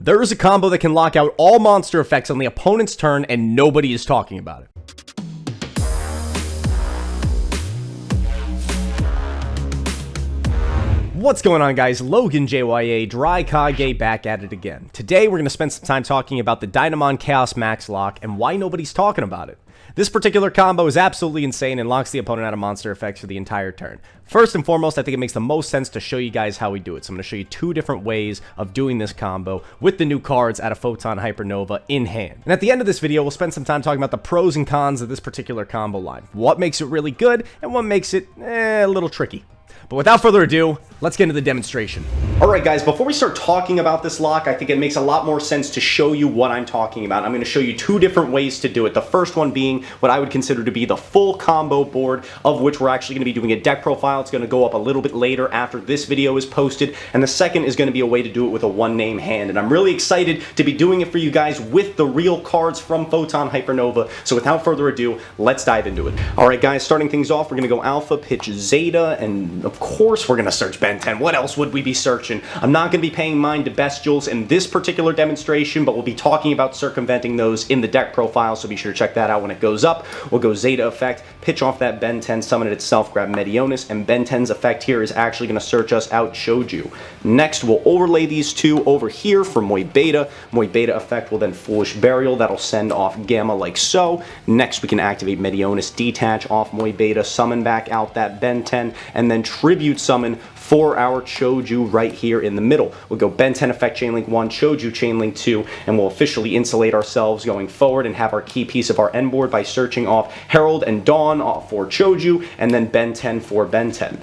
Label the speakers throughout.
Speaker 1: There is a combo that can lock out all monster effects on the opponent's turn and nobody is talking about it. What's going on, guys? Logan JYA, DRYTRON back at it again. Today we're going to spend some time talking about the Dynamon Chaos Max lock and why nobody's talking about it. This particular combo is absolutely insane and locks the opponent out of monster effects for the entire turn. First and foremost, I think it makes the most sense to show you guys how we do it. So I'm going to show you two different ways of doing this combo with the new cards out of Photon Hypernova in hand. And at the end of this video, we'll spend some time talking about the pros and cons of this particular combo line. What makes it really good and what makes it a little tricky. But without further ado, let's get into the demonstration. Alright guys, before we start talking about this lock, I think it makes a lot more sense to show you what I'm talking about. I'm going to show you two different ways to do it. The first one being what I would consider to be the full combo board, of which we're actually going to be doing a deck profile. It's going to go up a little bit later after this video is posted. And the second is going to be a way to do it with a one-name hand. And I'm really excited to be doing it for you guys with the real cards from Photon Hypernova. So without further ado, let's dive into it. Alright guys, starting things off, we're going to go Alpha, pitch Zeta, and of course we're going to search Ben 10. What else would we be searching? I'm not going to be paying mind to Bestials in this particular demonstration, but we'll be talking about circumventing those in the deck profile, so be sure to check that out when it goes up. We'll go Zeta effect, pitch off that Ben 10, summon it itself, grab Medionis, and Ben 10's effect here is actually going to search us out Choju. Next, we'll overlay these two over here for Moy Beta. Moy Beta effect will then Foolish Burial. That'll send off Gamma like so. Next, we can activate Medionis, detach off Moy Beta, summon back out that Ben 10, and then Tribute Summon for our Choju right here in the middle. We'll go Ben 10 effect Chainlink 1, Choju Chainlink 2, and we'll officially insulate ourselves going forward and have our key piece of our end board by searching off Herald and Dawn for Choju, and then Ben 10 for Ben 10.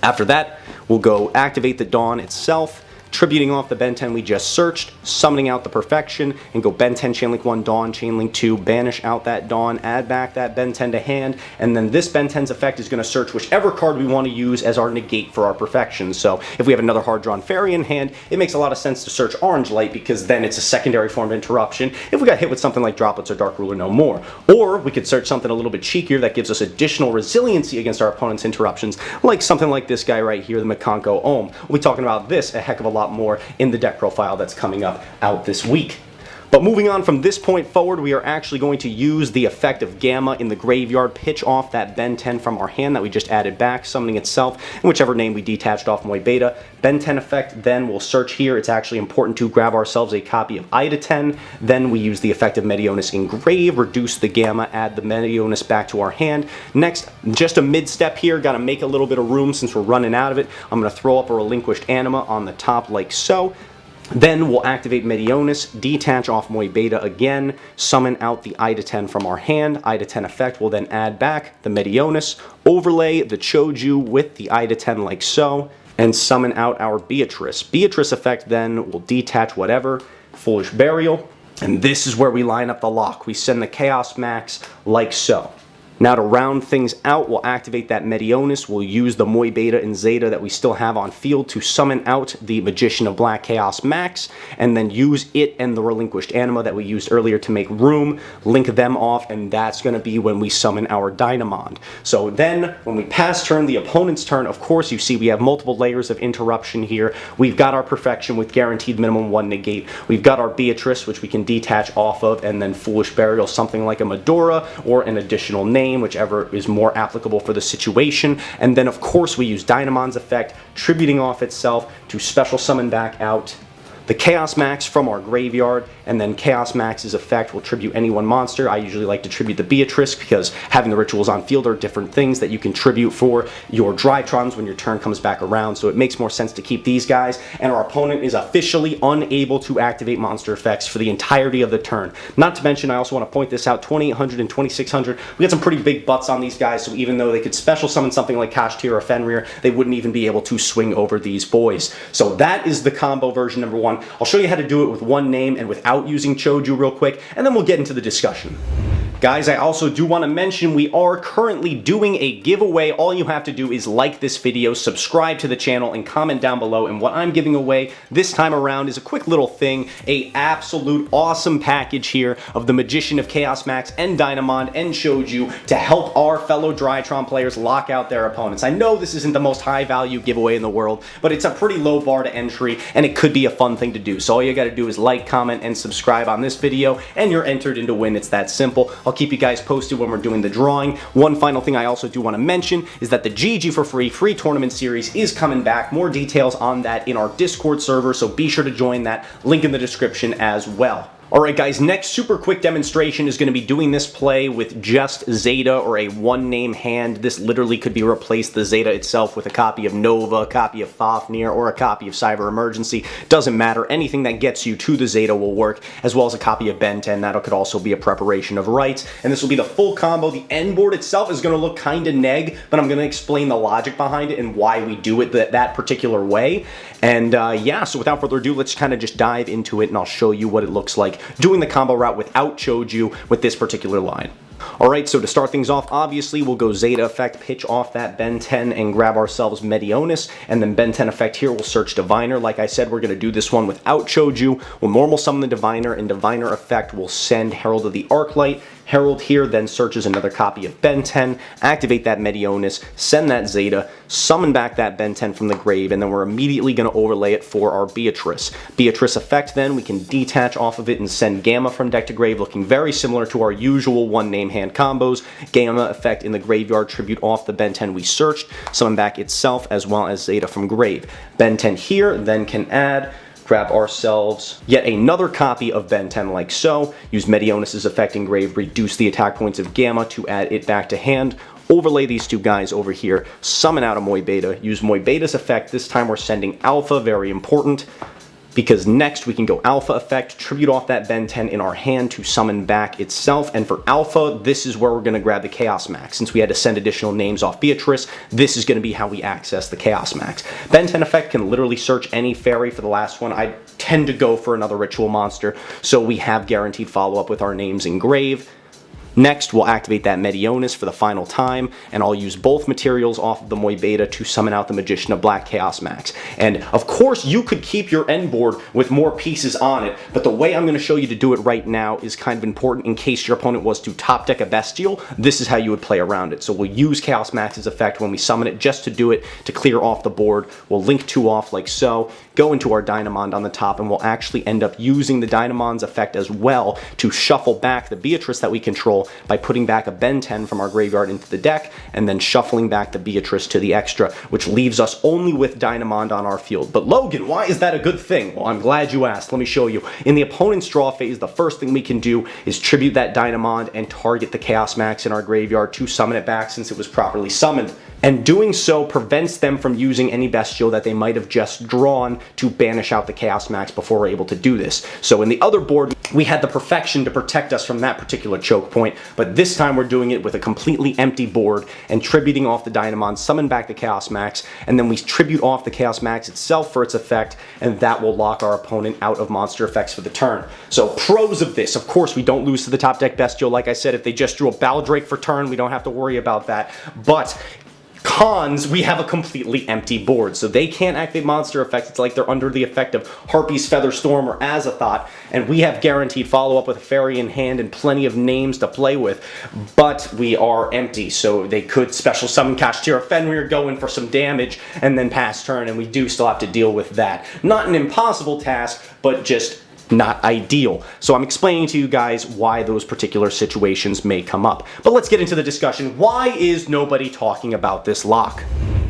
Speaker 1: After that, we'll go activate the Dawn itself, tributing off the Ben 10 we just searched, summoning out the Perfection, and go Ben 10 Chainlink 1, Dawn, Chainlink 2, banish out that Dawn, add back that Ben 10 to hand, and then this Ben 10's effect is going to search whichever card we want to use as our negate for our Perfection. So if we have another hard-drawn Fairy in hand, it makes a lot of sense to search Orange Light because then it's a secondary form of interruption if we got hit with something like Droplets or Dark Ruler no more. Or we could search something a little bit cheekier that gives us additional resiliency against our opponent's interruptions, like something like this guy right here, the Makanko Ohm. We'll be talking about this a heck of a lot more in the deck profile that's coming up out this week. But moving on from this point forward, we are actually going to use the effect of Gamma in the graveyard, pitch off that Ben 10 from our hand that we just added back, summoning itself, and whichever name we detached off Moy Beta. Ben 10 effect, then we'll search here. It's actually important to grab ourselves a copy of Ida 10. Then we use the effect of Medionis Engrave, reduce the Gamma, add the Medionis back to our hand. Next, just a mid-step here, got to make a little bit of room since we're running out of it. I'm going to throw up a Relinquished Anima on the top like so. Then we'll activate Medionis, detach off Moy Beta again, summon out the Ida 10 from our hand. Ida 10 effect will then add back the Medionis, overlay the Choju with the Ida 10 like so, and summon out our Beatrice. Beatrice effect then will detach whatever, Foolish Burial, and this is where we line up the lock. We send the Chaos Max like so. Now to round things out, we'll activate that Medionis. We'll use the Moy Beta and Zeta that we still have on field to summon out the Magician of Black Chaos Max, and then use it and the Relinquished Anima that we used earlier to make room, link them off, and that's going to be when we summon our Dynamon. So then, when we pass turn, the opponent's turn, of course, you see we have multiple layers of interruption here. We've got our Perfection with guaranteed minimum 1 negate. We've got our Beatrice, which we can detach off of, and then Foolish Burial, something like a Medora, or an additional name, whichever is more applicable for the situation. And then of course we use Dynamon's effect, tributing off itself to special summon back out the Chaos Max from our graveyard, and then Chaos Max's effect will tribute any one monster. I usually like to tribute the Beatrice because having the rituals on field are different things that you can tribute for your DRYTRONs when your turn comes back around, so it makes more sense to keep these guys, and our opponent is officially unable to activate monster effects for the entirety of the turn. Not to mention, I also want to point this out, 2800 and 2600, we got some pretty big butts on these guys, so even though they could special summon something like Kashtir or Fenrir, they wouldn't even be able to swing over these boys. So that is the combo version number 1. I'll show you how to do it with one name and without using Choju real quick, and then we'll get into the discussion. Guys, I also do want to mention we are currently doing a giveaway. All you have to do is like this video, subscribe to the channel, and comment down below. And what I'm giving away this time around is a quick little thing, a absolute awesome package here of the Magician of Chaos Max and Dynamond and YuGiOh to help our fellow DRYTRON players lock out their opponents. I know this isn't the most high value giveaway in the world, but it's a pretty low bar to entry and it could be a fun thing to do. So all you got to do is like, comment, and subscribe on this video and you're entered in to win. It's that simple. I'll keep you guys posted when we're doing the drawing. One final thing I also do want to mention is that the GG for free tournament series is coming back. More details on that in our Discord server, so be sure to join that. Link in the description as well. Alright guys, next super quick demonstration is going to be doing this play with just Zeta or a one-name hand. This literally could be replaced, the Zeta itself, with a copy of Nova, a copy of Fafnir, or a copy of Cyber Emergency. Doesn't matter, anything that gets you to the Zeta will work, as well as a copy of Ben 10. That could also be a preparation of rights, and this will be the full combo. The end board itself is going to look kind of neg, but I'm going to explain the logic behind it and why we do it that particular way. And yeah, so without further ado, let's kind of just dive into it and I'll show you what it looks like doing the combo route without YuGiOh with this particular line. Alright, so to start things off, obviously we'll go Zeta effect, pitch off that Ben 10 and grab ourselves Medionis, and then Ben 10 effect here, we'll search Diviner. Like I said, we're going to do this one without YuGiOh. We'll normal summon the Diviner, and Diviner effect will send Herald of the Arclight. Herald here then searches another copy of Ben 10, activate that Medionis, send that Zeta, summon back that Ben 10 from the grave, and then we're immediately going to overlay it for our Beatrice. Beatrice effect then, we can detach off of it and send Gamma from deck to grave, looking very similar to our usual one-name hand combos. Gamma effect in the graveyard, tribute off the Ben 10 we searched, summon back itself as well as Zeta from grave. Ben 10 here then can add, grab ourselves yet another copy of Ben 10 like so, use Medionis' effect in grave, reduce the attack points of Gamma to add it back to hand, overlay these two guys over here, summon out a Moy Beta, use Moy Beta's effect. This time we're sending Alpha, very important, because next we can go Alpha effect, tribute off that Ben 10 in our hand to summon back itself. And for Alpha, this is where we're going to grab the Chaos Max. Since we had to send additional names off Beatrice, this is going to be how we access the Chaos Max. Ben 10 effect can literally search any fairy. For the last one, I tend to go for another ritual monster, so we have guaranteed follow-up with our names in grave. Next, we'll activate that Medionis for the final time, and I'll use both materials off of the Moy Beta to summon out the Magician of Black Chaos Max. And of course, you could keep your end board with more pieces on it, but the way I'm going to show you to do it right now is kind of important in case your opponent was to top deck a Bestial. This is how you would play around it. So we'll use Chaos Max's effect when we summon it just to do it, to clear off the board. We'll link 2 off like so, go into our Dynamond on the top, and we'll actually end up using the Dynamond's effect as well to shuffle back the Beatrice that we control by putting back a Ben 10 from our graveyard into the deck, and then shuffling back the Beatrice to the extra, which leaves us only with Dynamond on our field. But Logan, why is that a good thing? Well, I'm glad you asked. Let me show you. In the opponent's draw phase, the first thing we can do is tribute that Dynamond and target the Chaos Max in our graveyard to summon it back since it was properly summoned. And doing so prevents them from using any Bestial that they might have just drawn to banish out the Chaos Max before we're able to do this. So in the other board, we had the Perfection to protect us from that particular choke point, but this time we're doing it with a completely empty board and tributing off the Dynamond, summon back the Chaos Max, and then we tribute off the Chaos Max itself for its effect, and that will lock our opponent out of monster effects for the turn. So pros of this, of course, we don't lose to the top deck Bestial. Like I said, if they just drew a Baldrake for turn, we don't have to worry about that. But cons, we have a completely empty board, so they can't activate monster effects. It's like they're under the effect of Harpy's Featherstorm or Azathoth, and we have guaranteed follow-up with a fairy in hand and plenty of names to play with, but we are empty, so they could special summon Kashtira Fenrir, go in for some damage, and then pass turn, and we do still have to deal with that. Not an impossible task, but just not ideal. So I'm explaining to you guys why those particular situations may come up. But let's get into the discussion. Why is nobody talking about this lock?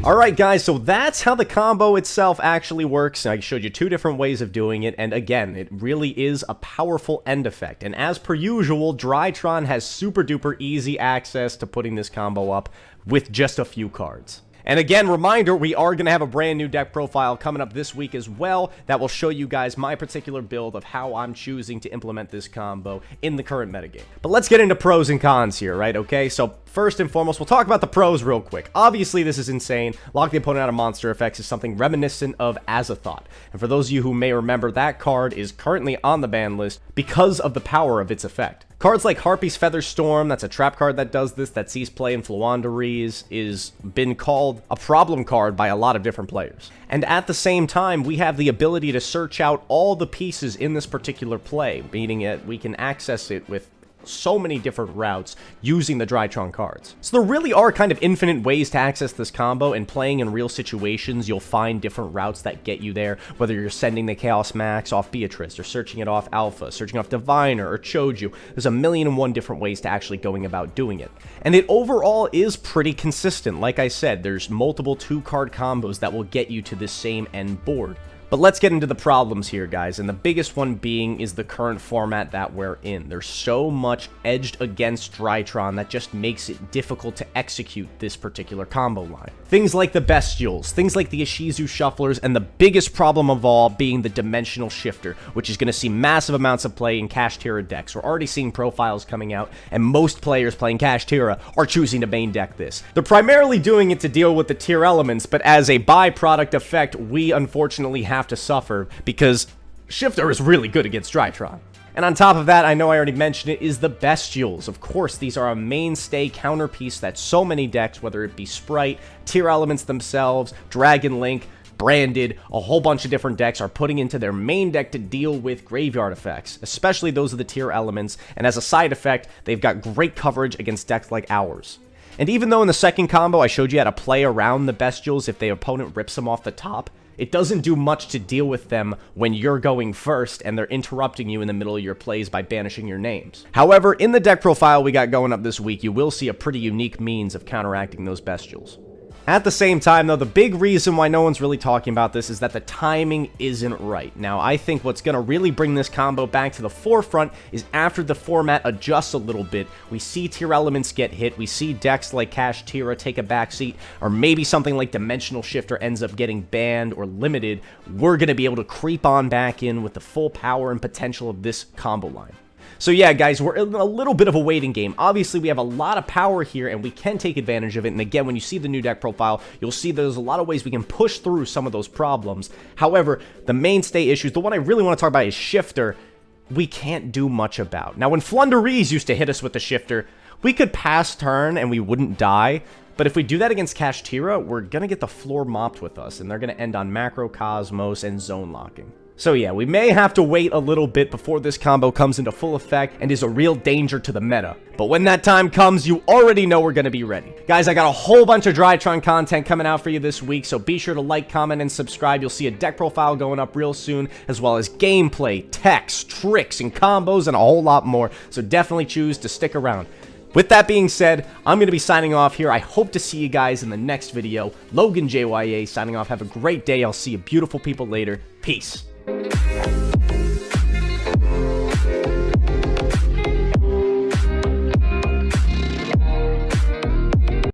Speaker 1: Alright guys, so that's how the combo itself actually works. I showed you 2 different ways of doing it, and again, it really is a powerful end effect. And as per usual, DRYTRON has super duper easy access to putting this combo up with just a few cards. And again, reminder, we are going to have a brand new deck profile coming up this week as well that will show you guys my particular build of how I'm choosing to implement this combo in the current metagame. But let's get into pros and cons here, right? Okay, so first and foremost, we'll talk about the pros real quick. Obviously, this is insane. Lock the opponent out of monster effects is something reminiscent of Azathoth. And for those of you who may remember, that card is currently on the ban list because of the power of its effect. Cards like Harpy's Feather Storm, that's a trap card that does this, that sees play in Floowandereeze, is been called a problem card by a lot of different players. And at the same time, we have the ability to search out all the pieces in this particular play, meaning that we can access it with so many different routes using the DRYTRON cards. So there really are kind of infinite ways to access this combo, and playing in real situations, you'll find different routes that get you there, whether you're sending the Chaos Max off Beatrice, or searching it off Alpha, searching off Diviner, or Choju. There's a million and one different ways to actually going about doing it. And it overall is pretty consistent. Like I said, there's multiple 2-card combos that will get you to this same end board. But let's get into the problems here, guys, and the biggest one being is the current format that we're in. There's so much edged against DRYTRON that just makes it difficult to execute this particular combo line. Things like the Bestials, things like the Ishizu Shufflers, and the biggest problem of all being the Dimensional Shifter, which is going to see massive amounts of play in Kashtira decks. We're already seeing profiles coming out, and most players playing Kashtira are choosing to main deck this. They're primarily doing it to deal with the tier elements, but as a byproduct effect, we unfortunately have to suffer because Shifter is really good against DRYTRON. And on top of that, I know I already mentioned it, is the Bestials. Of course, these are a mainstay counterpiece that so many decks, whether it be Sprite, tier elements themselves, Dragon Link, Branded, a whole bunch of different decks are putting into their main deck to deal with graveyard effects, especially those of the tier elements, and as a side effect, they've got great coverage against decks like ours. And even though in the second combo I showed you how to play around the Bestials if the opponent rips them off the top, it doesn't do much to deal with them when you're going first and they're interrupting you in the middle of your plays by banishing your names. However, in the deck profile we got going up this week, you will see a pretty unique means of counteracting those Bestials. At the same time, though, the big reason why no one's really talking about this is that the timing isn't right. Now, I think what's going to really bring this combo back to the forefront is after the format adjusts a little bit, we see tier elements get hit, we see decks like Kashtira take a backseat, or maybe something like Dimensional Shifter ends up getting banned or limited, we're going to be able to creep on back in with the full power and potential of this combo line. So yeah, guys, we're in a little bit of a waiting game. Obviously, we have a lot of power here, and we can take advantage of it. And again, when you see the new deck profile, you'll see there's a lot of ways we can push through some of those problems. However, the mainstay issues, the one I really want to talk about is Shifter, we can't do much about. Now, when Floowandereeze used to hit us with the Shifter, we could pass turn and we wouldn't die. But if we do that against Kashtira, we're going to get the floor mopped with us, and they're going to end on Macrocosmos and Zone Locking. So yeah, we may have to wait a little bit before this combo comes into full effect and is a real danger to the meta. But when that time comes, you already know we're going to be ready. Guys, I got a whole bunch of DRYTRON content coming out for you this week, so be sure to like, comment, and subscribe. You'll see a deck profile going up real soon, as well as gameplay, techs, tricks, and combos, and a whole lot more. So definitely choose to stick around. With that being said, I'm going to be signing off here. I hope to see you guys in the next video. Logan JYA signing off. Have a great day. I'll see you beautiful people later. Peace.